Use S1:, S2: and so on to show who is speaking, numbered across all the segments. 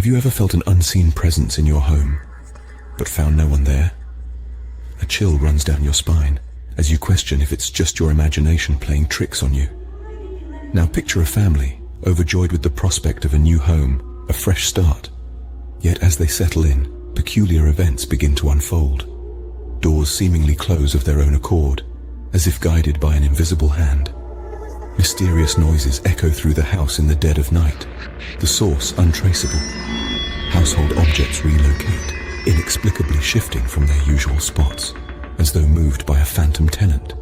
S1: Have you ever felt an unseen presence in your home, but found no one there? A chill runs down your spine as you question if it's just your imagination playing tricks on you. Now picture a family, overjoyed with the prospect of a new home, a fresh start. Yet as they settle in, peculiar events begin to unfold. Doors seemingly close of their own accord, as if guided by an invisible hand. Mysterious noises echo through the house in the dead of night, the source untraceable. Household objects relocate, inexplicably shifting from their usual spots, as though moved by a phantom tenant.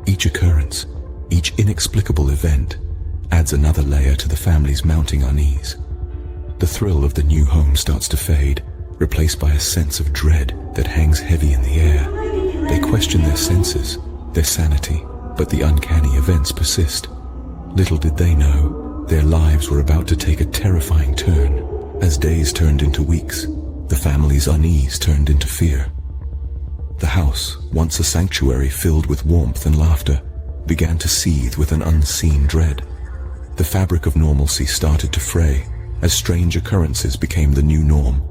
S1: Each occurrence, each inexplicable event, adds another layer to the family's mounting unease. The thrill of the new home starts to fade, replaced by a sense of dread that hangs heavy in the air. They question their senses, their sanity, but the uncanny events persist. Little did they know, their lives were about to take a terrifying turn. As days turned into weeks, the family's unease turned into fear. The house, once a sanctuary filled with warmth and laughter, began to seethe with an unseen dread. The fabric of normalcy started to fray, as strange occurrences became the new norm.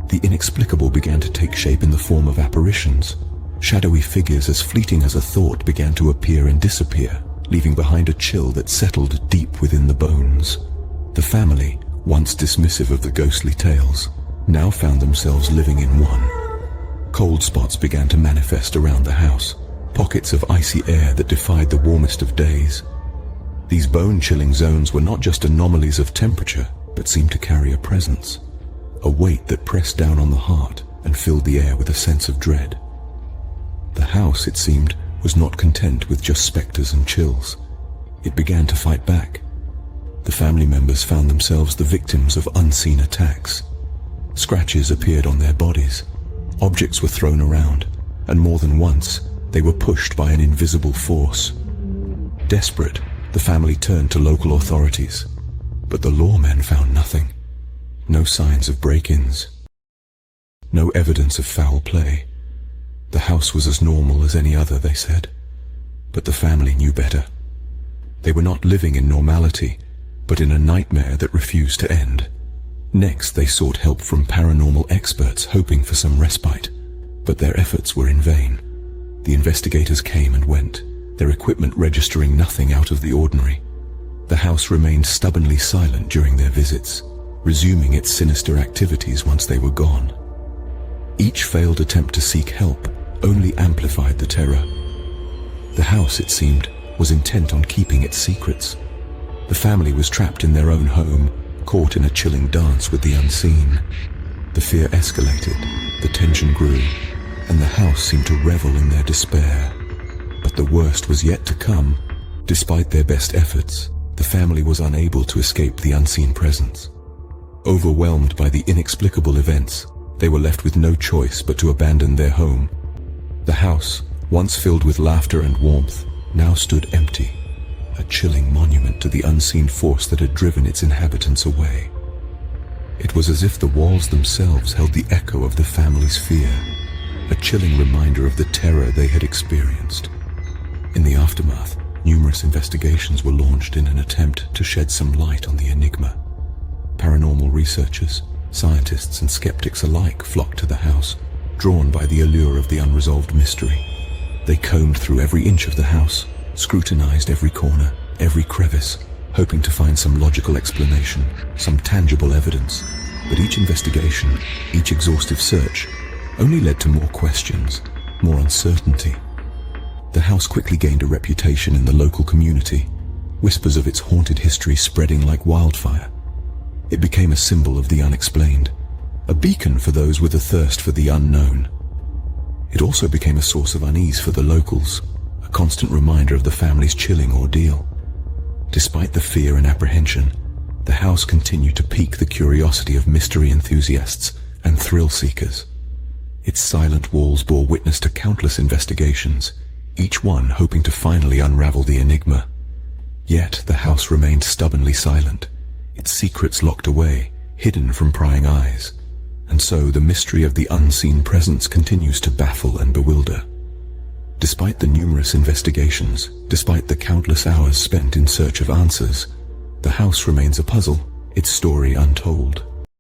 S1: The inexplicable began to take shape in the form of apparitions. Shadowy figures as fleeting as a thought began to appear and disappear, leaving behind a chill that settled deep within the bones. The family, once dismissive of the ghostly tales, now found themselves living in one. Cold spots began to manifest around the house, pockets of icy air that defied the warmest of days. These bone-chilling zones were not just anomalies of temperature, but seemed to carry a presence, a weight that pressed down on the heart and filled the air with a sense of dread. The house, it seemed, was not content with just specters and chills. It began to fight back. The family members found themselves the victims of unseen attacks. Scratches appeared on their bodies. Objects were thrown around, and more than once, they were pushed by an invisible force. Desperate, the family turned to local authorities, but the lawmen found nothing. No signs of break-ins. No evidence of foul play. The house was as normal as any other, they said. But the family knew better. They were not living in normality, but in a nightmare that refused to end. Next, they sought help from paranormal experts, hoping for some respite. But their efforts were in vain. The investigators came and went, their equipment registering nothing out of the ordinary. The house remained stubbornly silent during their visits, resuming its sinister activities once they were gone. Each failed attempt to seek help only amplified the terror. The house, it seemed, was intent on keeping its secrets. The family was trapped in their own home, caught in a chilling dance with the unseen. The fear escalated, the tension grew, and the house seemed to revel in their despair. But the worst was yet to come. Despite their best efforts, the family was unable to escape the unseen presence. Overwhelmed by the inexplicable events, they were left with no choice but to abandon their home. The house, once filled with laughter and warmth, now stood empty, a chilling monument to the unseen force that had driven its inhabitants away. It was as if the walls themselves held the echo of the family's fear, a chilling reminder of the terror they had experienced. In the aftermath, numerous investigations were launched in an attempt to shed some light on the enigma. Paranormal researchers, scientists and skeptics alike flocked to the house, drawn by the allure of the unresolved mystery. They combed through every inch of the house, scrutinized every corner, every crevice, hoping to find some logical explanation, some tangible evidence. But each investigation, each exhaustive search, only led to more questions, more uncertainty. The house quickly gained a reputation in the local community, whispers of its haunted history spreading like wildfire. It became a symbol of the unexplained, a beacon for those with a thirst for the unknown. It also became a source of unease for the locals, a constant reminder of the family's chilling ordeal. Despite the fear and apprehension, the house continued to pique the curiosity of mystery enthusiasts and thrill seekers. Its silent walls bore witness to countless investigations, each one hoping to finally unravel the enigma. Yet the house remained stubbornly silent, its secrets locked away, hidden from prying eyes. And so the mystery of the unseen presence continues to baffle and bewilder. Despite the numerous investigations, despite the countless hours spent in search of answers, the house remains a puzzle, its story untold.